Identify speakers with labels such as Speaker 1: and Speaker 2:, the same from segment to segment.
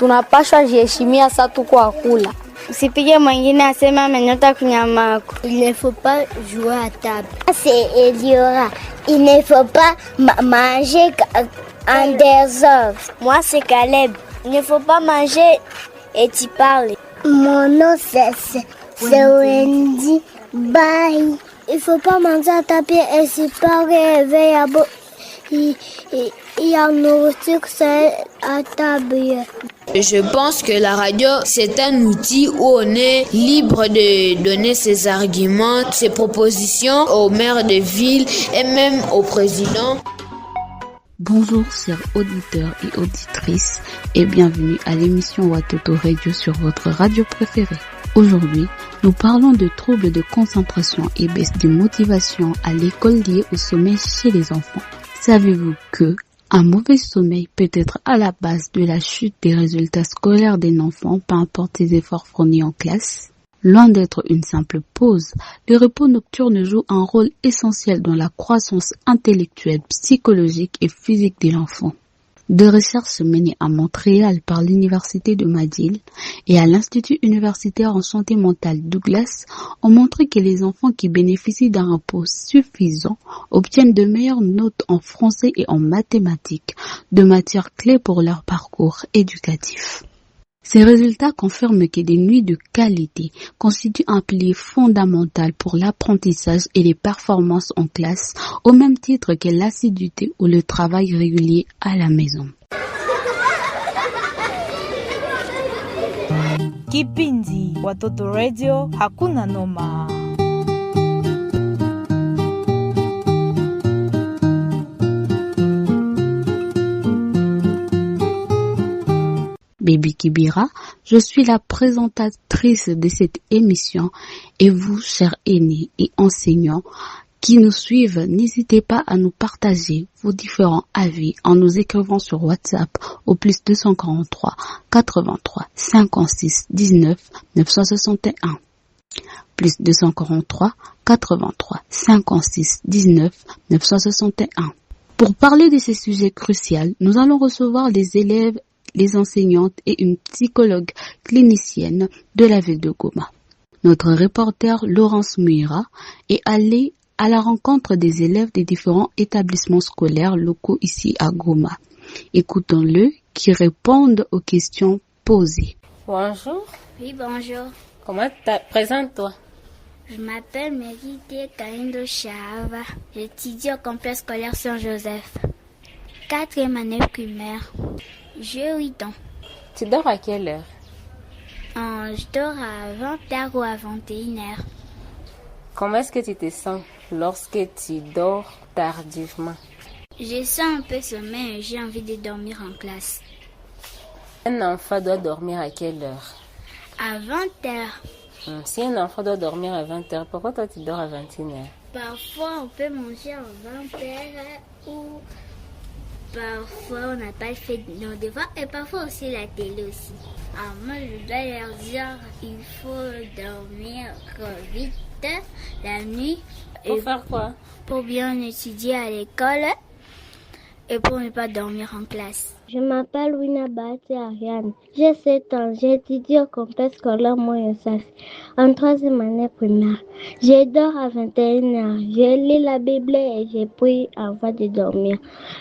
Speaker 1: tunapaswa jiheshimia sasa tuko akula.
Speaker 2: Usipige mwingine aseme amenyota kunyama.
Speaker 3: Il ne faut pas jouer à table. C'est Eliora. Il ne faut pas manger en désordre.
Speaker 2: Moi c'est Caleb. Il ne faut pas manger et tu parles.
Speaker 3: Mon nom c'est Wendy. Bye. Il faut pas manger à table et si pas réveiller à bout. Il y a nourriture à table.
Speaker 4: Je pense que la radio, c'est un outil où on est libre de donner ses arguments, ses propositions aux maires de ville et même au président.
Speaker 5: Bonjour chers auditeurs et auditrices et bienvenue à l'émission Watoto Radio sur votre radio préférée. Aujourd'hui, nous parlons de troubles de concentration et baisse de motivation à l'école liés au sommeil chez les enfants. Savez-vous que un mauvais sommeil peut être à la base de la chute des résultats scolaires d'un enfant, peu importe ses efforts fournis en classe? Loin d'être une simple pause, le repos nocturne joue un rôle essentiel dans la croissance intellectuelle, psychologique et physique de l'enfant. Des recherches menées à Montréal par l'Université de McGill et à l'Institut universitaire en santé mentale Douglas ont montré que les enfants qui bénéficient d'un repos suffisant obtiennent de meilleures notes en français et en mathématiques, deux matières clés pour leur parcours éducatif. Ces résultats confirment que des nuits de qualité constituent un pilier fondamental pour l'apprentissage et les performances en classe, au même titre que l'assiduité ou le travail régulier à la maison.
Speaker 6: Kipindi Watoto Radio hakuna noma.
Speaker 5: Baby Kibira, je suis la présentatrice de cette émission et vous, chers aînés et enseignants qui nous suivent, n'hésitez pas à nous partager vos différents avis en nous écrivant sur WhatsApp au plus 243 83 56 19 961. Plus 243 83 56 19 961. Pour parler de ces sujets cruciaux, nous allons recevoir les élèves, les enseignantes et une psychologue clinicienne de la ville de Goma. Notre reporter Laurence Muira est allé à la rencontre des élèves des différents établissements scolaires locaux ici à Goma. Écoutons-le qui répondent aux questions posées.
Speaker 7: Bonjour.
Speaker 2: Oui, bonjour.
Speaker 7: Comment présente-toi?
Speaker 2: Je m'appelle Mérité Kaindo Chava. J'étudie au complexe scolaire Saint-Joseph. 4e année primaire. J'ai 8 ans.
Speaker 7: Tu dors à quelle heure?
Speaker 2: Je dors à 20h ou à 21h.
Speaker 7: Comment est-ce que tu te sens lorsque tu dors tardivement?
Speaker 2: Je sens un peu sommeil et j'ai envie de dormir en classe.
Speaker 7: Un enfant doit dormir à quelle heure?
Speaker 2: À 20h.
Speaker 7: Si un enfant doit dormir à 20h, pourquoi toi tu dors à 21h?
Speaker 2: Parfois on peut manger à 20h ou... Parfois, on n'a pas fait nos devoirs et parfois aussi la télé aussi. Alors moi, je dois leur dire il faut dormir vite la nuit.
Speaker 7: Pour faire quoi?
Speaker 2: Pour bien étudier à l'école et pour ne pas dormir en classe.
Speaker 3: Je m'appelle Winabati Ariane. J'ai 7 ans. J'étudie au complexe scolaire Moyosaf en 3e année primaire. Je dors à 21h. Je lis la Bible et je prie avant de dormir.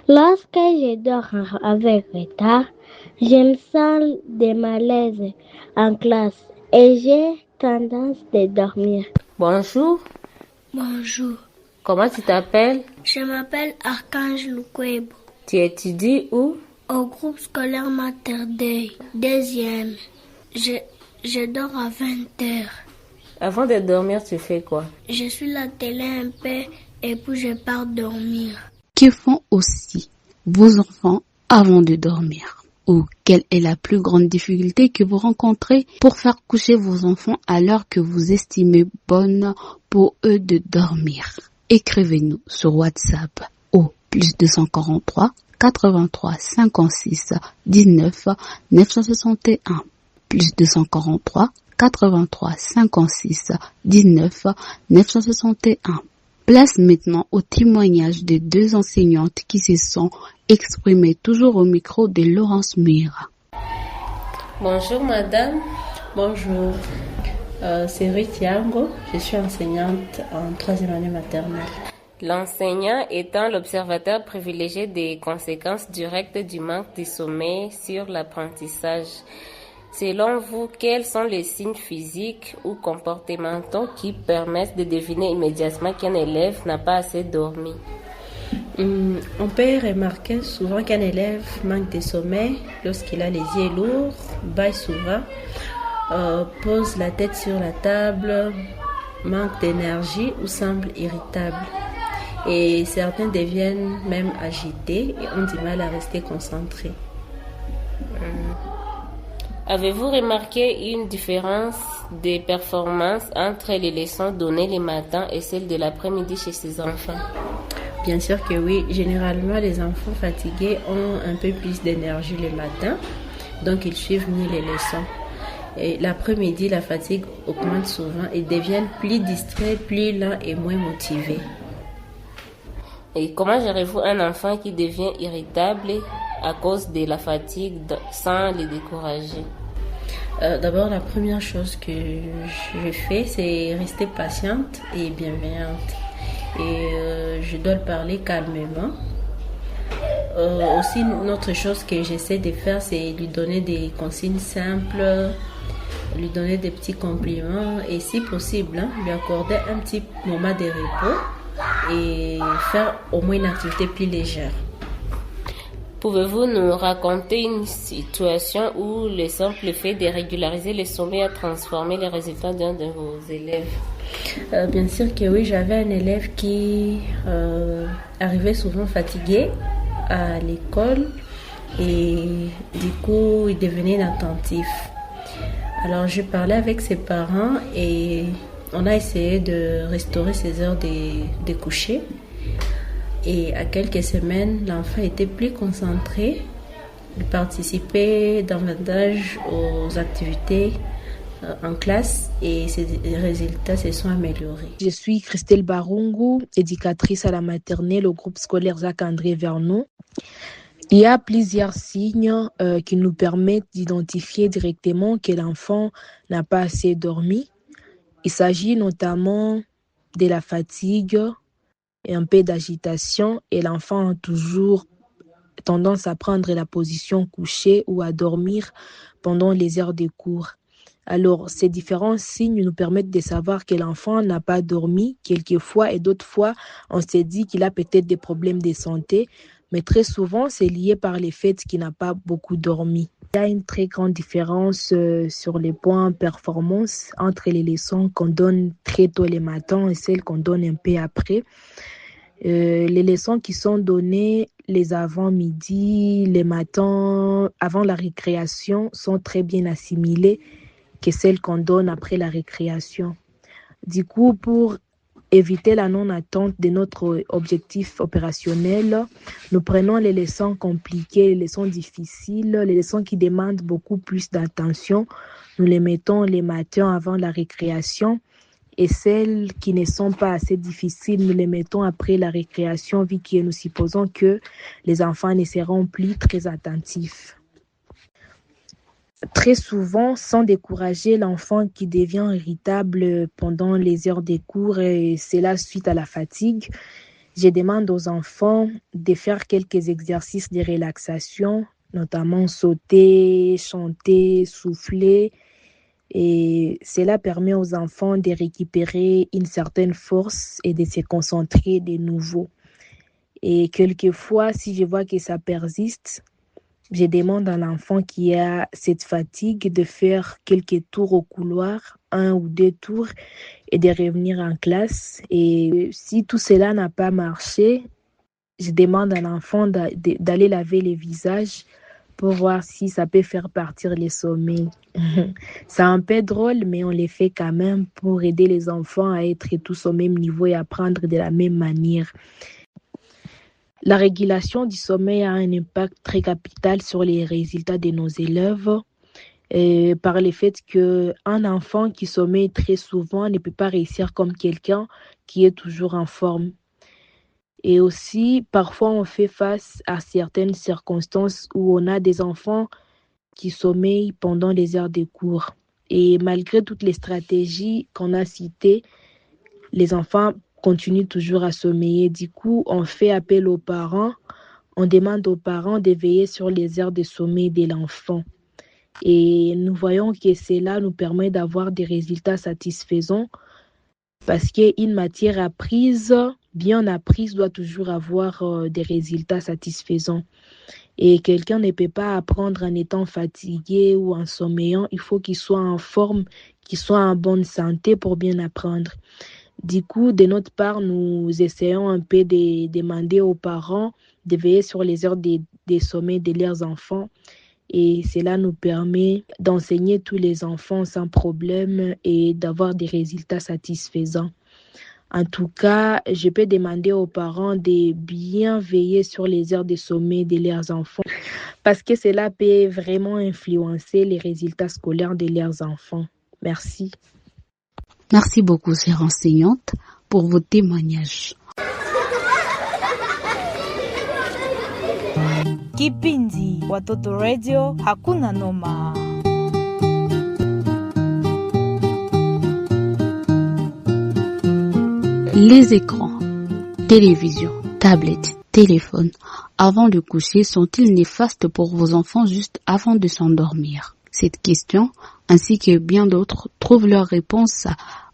Speaker 3: Lorsque je dors avec retard, je me sens des malaises en classe et j'ai tendance de dormir.
Speaker 7: Bonjour.
Speaker 2: Bonjour.
Speaker 7: Comment tu t'appelles?
Speaker 2: Je m'appelle Archange Lukwebo.
Speaker 7: Tu étudies où?
Speaker 2: Au groupe scolaire Mater Dei, 2e. Je dors à 20h.
Speaker 7: Avant de dormir, tu fais quoi?
Speaker 2: Je suis la télé un peu et puis je pars dormir.
Speaker 5: Que font aussi vos enfants avant de dormir? Ou quelle est la plus grande difficulté que vous rencontrez pour faire coucher vos enfants à l'heure que vous estimez bonne pour eux de dormir? Écrivez-nous sur WhatsApp au plus 243 83 56 19 961. Plus 243 83 56 19 961. Place maintenant au témoignage des deux enseignantes qui se sont exprimées toujours au micro de Laurence Muira.
Speaker 7: Bonjour madame.
Speaker 8: Bonjour, c'est Ruth Yango, je suis enseignante en 3e année maternelle.
Speaker 7: L'enseignant étant l'observateur privilégié des conséquences directes du manque de sommeil sur l'apprentissage. Selon vous, quels sont les signes physiques ou comportementaux qui permettent de deviner immédiatement qu'un élève n'a pas assez dormi?
Speaker 8: On peut remarquer souvent qu'un élève manque de sommeil lorsqu'il a les yeux lourds, baille souvent, pose la tête sur la table, manque d'énergie ou semble irritable. Et certains deviennent même agités et ont du mal à rester concentrés.
Speaker 7: Avez-vous remarqué une différence de performance entre les leçons données le matin et celles de l'après-midi chez ces enfants?
Speaker 8: Bien sûr que oui, généralement les enfants fatigués ont un peu plus d'énergie le matin, donc ils suivent mieux les leçons. Et l'après-midi, la fatigue augmente souvent et deviennent plus distraits, plus lents et moins motivés.
Speaker 7: Et comment gérez-vous un enfant qui devient irritable à cause de la fatigue sans le décourager?
Speaker 8: D'abord, la première chose que je fais, c'est rester patiente et bienveillante. Et je dois le parler calmement. Aussi, une autre chose que j'essaie de faire, c'est lui donner des consignes simples, lui donner des petits compliments et si possible, lui accorder un petit moment de repos et faire au moins une activité plus légère.
Speaker 7: Pouvez-vous nous raconter une situation où le simple fait de régulariser le sommeil a transformé les résultats d'un de vos élèves?
Speaker 8: Bien sûr que oui, j'avais un élève qui arrivait souvent fatigué à l'école et du coup il devenait inattentif. Alors je parlais avec ses parents et on a essayé de restaurer ses heures de coucher. Et à quelques semaines, l'enfant était plus concentré, il participait davantage aux activités en classe et ses résultats se sont améliorés.
Speaker 9: Je suis Christelle Barungu, éducatrice à la maternelle au groupe scolaire Jacques-André Vernon. Il y a plusieurs signes qui nous permettent d'identifier directement que l'enfant n'a pas assez dormi. Il s'agit notamment de la fatigue et un peu d'agitation et l'enfant a toujours tendance à prendre la position couchée ou à dormir pendant les heures de cours. Alors, ces différents signes nous permettent de savoir que l'enfant n'a pas dormi quelquefois et d'autres fois, on se dit qu'il a peut-être des problèmes de santé, mais très souvent, c'est lié par le fait qu'il n'a pas beaucoup dormi. Il y a une très grande différence sur les points performance entre les leçons qu'on donne très tôt le matin et celles qu'on donne un peu après. Les leçons qui sont données les avant-midi, les matins, avant la récréation, sont très bien assimilées que celles qu'on donne après la récréation. Du coup, pour éviter la non-attente de notre objectif opérationnel, nous prenons les leçons compliquées, les leçons difficiles, les leçons qui demandent beaucoup plus d'attention. Nous les mettons les matins avant la récréation et celles qui ne sont pas assez difficiles, nous les mettons après la récréation vu que nous supposons que les enfants ne seront plus très attentifs. Très souvent, sans décourager l'enfant qui devient irritable pendant les heures des cours et c'est là suite à la fatigue, je demande aux enfants de faire quelques exercices de relaxation, notamment sauter, chanter, souffler. Et cela permet aux enfants de récupérer une certaine force et de se concentrer de nouveau. Et quelquefois, si je vois que ça persiste, je demande à l'enfant qui a cette fatigue de faire quelques tours au couloir, 1 ou 2 tours, et de revenir en classe. Et si tout cela n'a pas marché, je demande à l'enfant d'aller laver le visage pour voir si ça peut faire partir les sommeils. C'est un peu drôle, mais on les fait quand même pour aider les enfants à être tous au même niveau et apprendre de la même manière. La régulation du sommeil a un impact très capital sur les résultats de nos élèves par le fait qu'un enfant qui sommeille très souvent ne peut pas réussir comme quelqu'un qui est toujours en forme. Et aussi, parfois, on fait face à certaines circonstances où on a des enfants qui sommeillent pendant les heures de cours. Et malgré toutes les stratégies qu'on a citées, les enfants continuent toujours à sommeiller. Du coup, on fait appel aux parents. On demande aux parents de veiller sur les heures de sommeil de l'enfant. Et nous voyons que cela nous permet d'avoir des résultats satisfaisants parce qu'une matière apprise, bien apprise, doit toujours avoir des résultats satisfaisants. Et quelqu'un ne peut pas apprendre en étant fatigué ou en sommeillant. Il faut qu'il soit en forme, qu'il soit en bonne santé pour bien apprendre. Du coup, de notre part, nous essayons un peu de demander aux parents de veiller sur les heures de sommeil de leurs enfants. Et cela nous permet d'enseigner tous les enfants sans problème et d'avoir des résultats satisfaisants. En tout cas, je peux demander aux parents de bien veiller sur les heures de sommeil de leurs enfants parce que cela peut vraiment influencer les résultats scolaires de leurs enfants. Merci.
Speaker 5: Merci beaucoup, chère enseignante, pour vos témoignages.
Speaker 6: Kipindi Watoto Radio Hakuna Noma.
Speaker 5: Les écrans, télévision, tablettes, téléphones, avant le coucher, sont-ils néfastes pour vos enfants juste avant de s'endormir? Cette question, ainsi que bien d'autres, trouvent leur réponse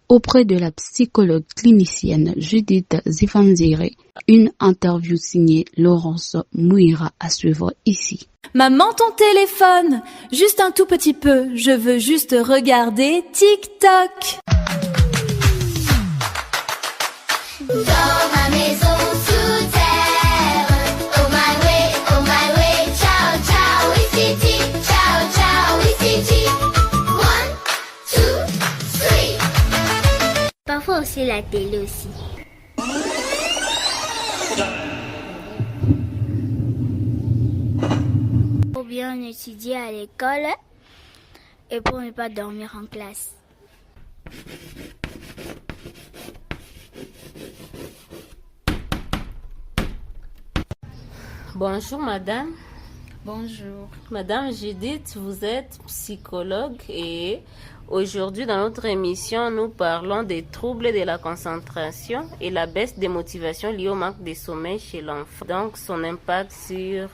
Speaker 5: auprès de la psychologue clinicienne Judith Zivanzire. Une interview signée Laurence Mouira à suivre ici.
Speaker 10: Maman, ton téléphone, juste un tout petit peu, je veux juste regarder TikTok.
Speaker 2: Dans ma maison sous terre, oh my way, ciao, ciao, ici, ciao, ciao, ici, 1, 2, 3. Parfois aussi la télé aussi. Pour bien étudier à l'école et pour ne pas dormir en classe.
Speaker 7: Bonjour madame.
Speaker 8: Bonjour.
Speaker 7: Madame Judith, vous êtes psychologue et aujourd'hui dans notre émission, nous parlons des troubles de la concentration et la baisse des motivations liées au manque de sommeil chez l'enfant. Donc son impact sur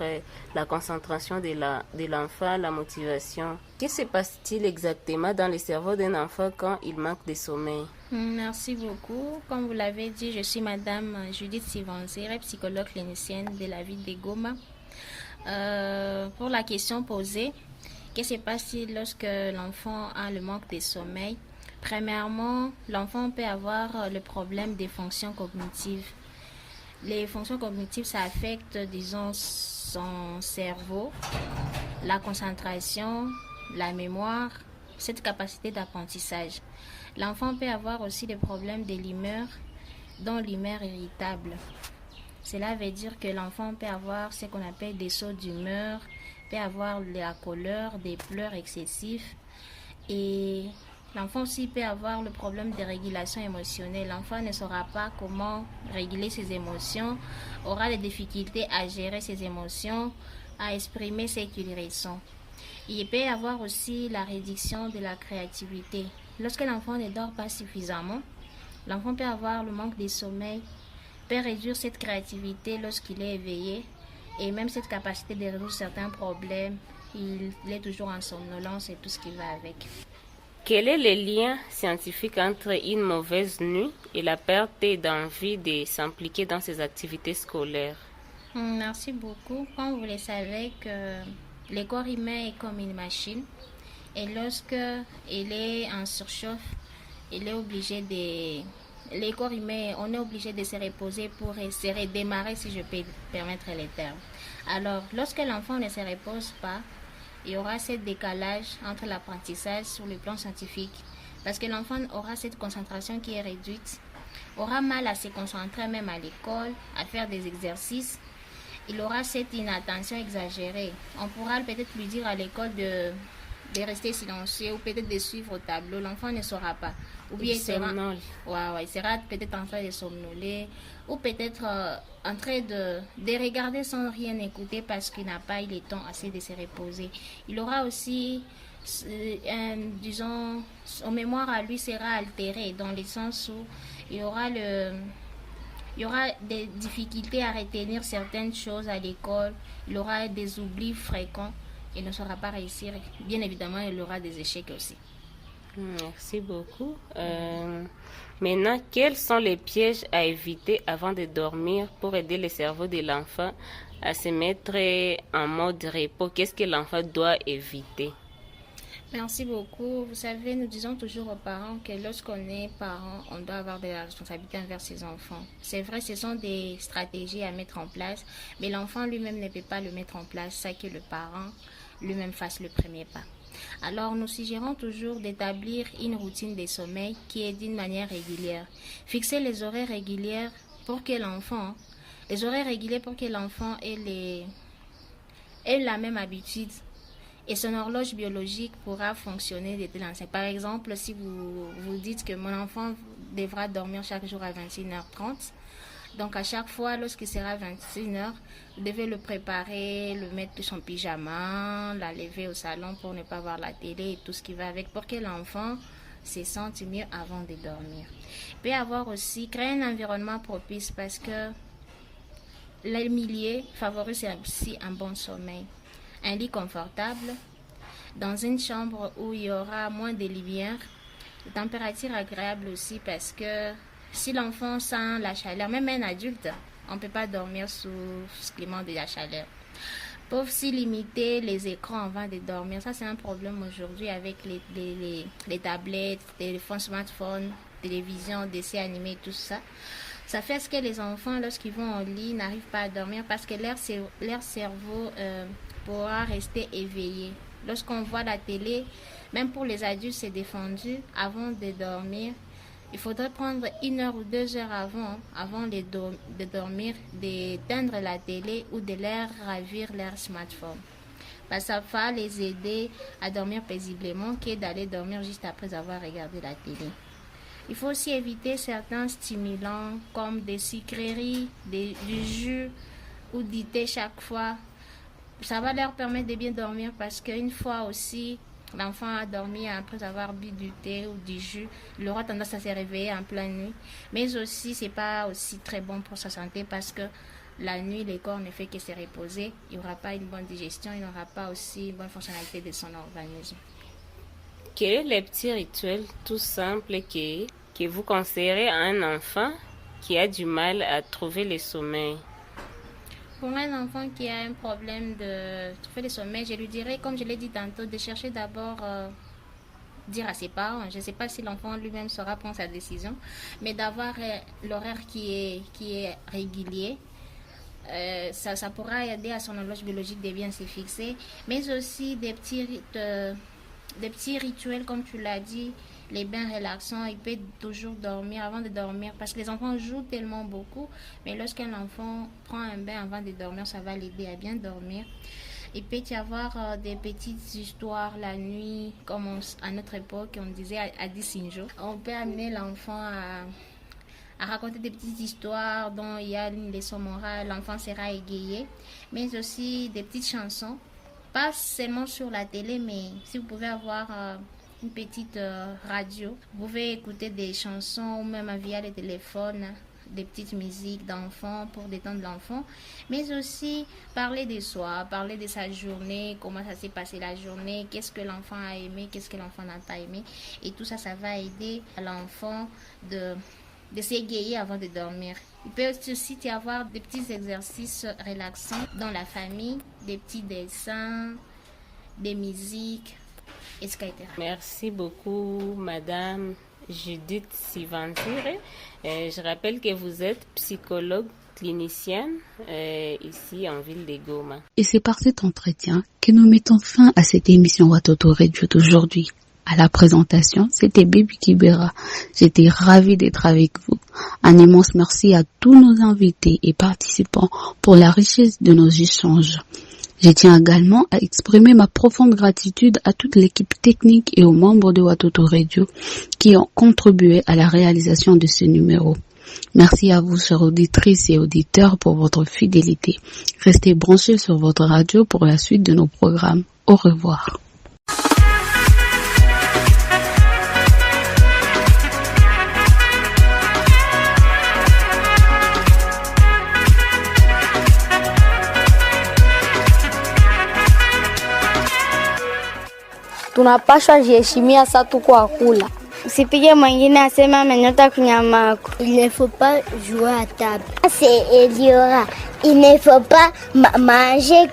Speaker 7: la concentration de l'enfant, la motivation. Qu'est-ce qui se passe-t-il exactement dans le cerveau d'un enfant quand il manque de sommeil?
Speaker 11: Merci beaucoup. Comme vous l'avez dit, je suis Madame Judith Zivanzire, psychologue clinicienne de la ville de Goma. Pour la question posée, qu'est-ce qui se passe lorsque l'enfant a le manque de sommeil? Premièrement, l'enfant peut avoir le problème des fonctions cognitives. Les fonctions cognitives, ça affecte, disons, son cerveau, la concentration, la mémoire, cette capacité d'apprentissage. L'enfant peut avoir aussi des problèmes de l'humeur, dont l'humeur irritable. Cela veut dire que l'enfant peut avoir ce qu'on appelle des sauts d'humeur, peut avoir de la colère, des pleurs excessifs. Et l'enfant aussi peut avoir le problème de régulation émotionnelle. L'enfant ne saura pas comment réguler ses émotions, aura des difficultés à gérer ses émotions, à exprimer ce qu'il ressent. Il peut y avoir aussi la réduction de la créativité. Lorsque l'enfant ne dort pas suffisamment, l'enfant peut avoir le manque de sommeil, peut réduire cette créativité lorsqu'il est éveillé et même cette capacité de résoudre certains problèmes. Il est toujours en somnolence et tout ce qui va avec.
Speaker 7: Quel est le lien scientifique entre une mauvaise nuit et la perte d'envie de s'impliquer dans ses activités scolaires?
Speaker 11: Merci beaucoup. Comme vous le savez, que le corps humain est comme une machine. Et lorsque il est en surchauffe, il est obligé de... Le corps humain, on est obligé de se reposer pour se redémarrer, si je peux permettre les termes. Alors, lorsque l'enfant ne se repose pas, il y aura ce décalage entre l'apprentissage sur le plan scientifique. Parce que l'enfant aura cette concentration qui est réduite, aura mal à se concentrer même à l'école, à faire des exercices. Il aura cette inattention exagérée. On pourra peut-être lui dire à l'école de rester silencieux ou peut-être de suivre au tableau, l'enfant ne saura pas. Ou bien il sera peut-être en train de somnoler ou peut-être en train de regarder sans rien écouter parce qu'il n'a pas eu le temps assez de se reposer. Il aura aussi, disons, son mémoire à lui sera altérée dans le sens où il y aura des difficultés à retenir certaines choses à l'école, il aura des oublis fréquents. Il ne saura pas réussir. Bien évidemment, il aura des échecs aussi.
Speaker 7: Merci beaucoup. Maintenant, quels sont les pièges à éviter avant de dormir pour aider le cerveau de l'enfant à se mettre en mode repos? Qu'est-ce que l'enfant doit éviter?
Speaker 11: Merci beaucoup. Vous savez, nous disons toujours aux parents que lorsqu'on est parent, on doit avoir de la responsabilité envers ses enfants. C'est vrai, ce sont des stratégies à mettre en place, mais l'enfant lui-même ne peut pas le mettre en place, ça que le parent lui-même fasse le premier pas. Alors, nous suggérons toujours d'établir une routine de sommeil qui est d'une manière régulière. Fixer les horaires réguliers pour que l'enfant ait la même habitude. Et son horloge biologique pourra fonctionner dès l'ancien. Par exemple, si vous dites que mon enfant devra dormir chaque jour à 21h30, donc à chaque fois, lorsqu'il sera 21h, vous devez le préparer, le mettre son pyjama, la lever au salon pour ne pas voir la télé et tout ce qui va avec, pour que l'enfant se sente mieux avant de dormir. Il peut y avoir aussi, créer un environnement propice parce que le milieu favorise aussi un bon sommeil. Un lit confortable, dans une chambre où il y aura moins de lumière, une température agréable aussi parce que si l'enfant sent la chaleur, même un adulte, on ne peut pas dormir sous ce climat de la chaleur. Peuvent aussi limiter les écrans avant de dormir. Ça, c'est un problème aujourd'hui avec les tablettes, téléphones, smartphones, télévision, dessins animés, tout ça. Ça fait ce que les enfants, lorsqu'ils vont au lit, n'arrivent pas à dormir parce que leur cerveau pourra rester éveillé. Lorsqu'on voit la télé, même pour les adultes, c'est défendu. Avant de dormir, il faudrait prendre 1 heure ou 2 heures avant de dormir, d'éteindre la télé ou de leur ravir leur smartphone. Parce que ça va les aider à dormir paisiblement que d'aller dormir juste après avoir regardé la télé. Il faut aussi éviter certains stimulants comme des sucreries, du jus ou du thé chaque fois. Ça va leur permettre de bien dormir parce qu'une fois aussi, l'enfant a dormi après avoir bu du thé ou du jus, il aura tendance à se réveiller en pleine nuit. Mais aussi, ce n'est pas aussi très bon pour sa santé parce que la nuit, le corps ne fait que se reposer. Il n'y aura pas une bonne digestion, il n'aura pas aussi une bonne fonctionnalité de son organisme.
Speaker 7: Quel est le petit rituel tout simple que vous conseillerez à un enfant qui a du mal à trouver le sommeil?
Speaker 11: Pour un enfant qui a un problème de trouver le sommeil, je lui dirais, comme je l'ai dit tantôt, de chercher d'abord, dire à ses parents, je ne sais pas si l'enfant lui-même saura prendre sa décision, mais d'avoir l'horaire qui est régulier. Ça pourra aider à son horloge biologique de bien se fixer, mais aussi des petits rituels, comme tu l'as dit, les bains relaxants. Il peut toujours dormir avant de dormir parce que les enfants jouent tellement beaucoup, mais lorsqu'un enfant prend un bain avant de dormir, ça va l'aider à bien dormir. Il peut y avoir des petites histoires la nuit, comme à notre époque on disait à 10 jours. On peut amener l'enfant à raconter des petites histoires dont il y a une leçon morale, l'enfant sera égayé, mais aussi des petites chansons, pas seulement sur la télé, mais si vous pouvez avoir une petite radio, vous pouvez écouter des chansons ou même via le téléphone, des petites musiques d'enfants pour détendre l'enfant, mais aussi parler de soi, parler de sa journée, comment ça s'est passé la journée, qu'est-ce que l'enfant a aimé, qu'est-ce que l'enfant n'a pas aimé, et tout ça, ça va aider l'enfant de s'égayer avant de dormir. Il peut aussi y avoir des petits exercices relaxants dans la famille, des petits dessins, des musiques, etc.
Speaker 7: Merci beaucoup, Madame Judith Sivanzire. Je rappelle que vous êtes psychologue clinicienne ici en ville de Goma.
Speaker 5: Et c'est par cet entretien que nous mettons fin à cette émission Watoto Radio d'aujourd'hui. À la présentation, c'était Baby Kibera. J'étais ravie d'être avec vous. Un immense merci à tous nos invités et participants pour la richesse de nos échanges. Je tiens également à exprimer ma profonde gratitude à toute l'équipe technique et aux membres de Watoto Radio qui ont contribué à la réalisation de ce numéro. Merci à vous, chères auditrices et auditeurs, pour votre fidélité. Restez branchés sur votre radio pour la suite de nos programmes. Au revoir.
Speaker 1: Tunapaswa jiheshimia sa tuko akula.
Speaker 3: Usipige mwingine asema amenyota kunyamako.
Speaker 2: Il ne faut pas jouer à table. C'est Eliora. Il ne faut pas manger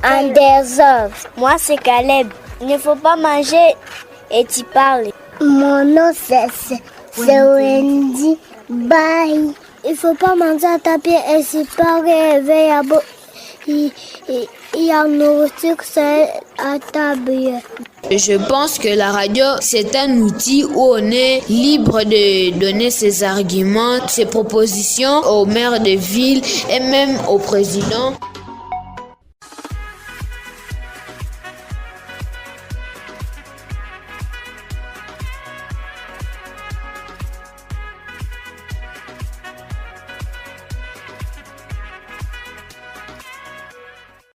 Speaker 2: en désordre.
Speaker 3: Moi, c'est Caleb. Il ne faut pas manger et tu parles.
Speaker 2: Mon nom, c'est Wendy. Bye. Il ne faut pas manger à table et si pas réveiller à bout. Il y a nourriture à table.
Speaker 4: Je pense que la radio, c'est un outil où on est libre de donner ses arguments, ses propositions au maire de ville et même au président.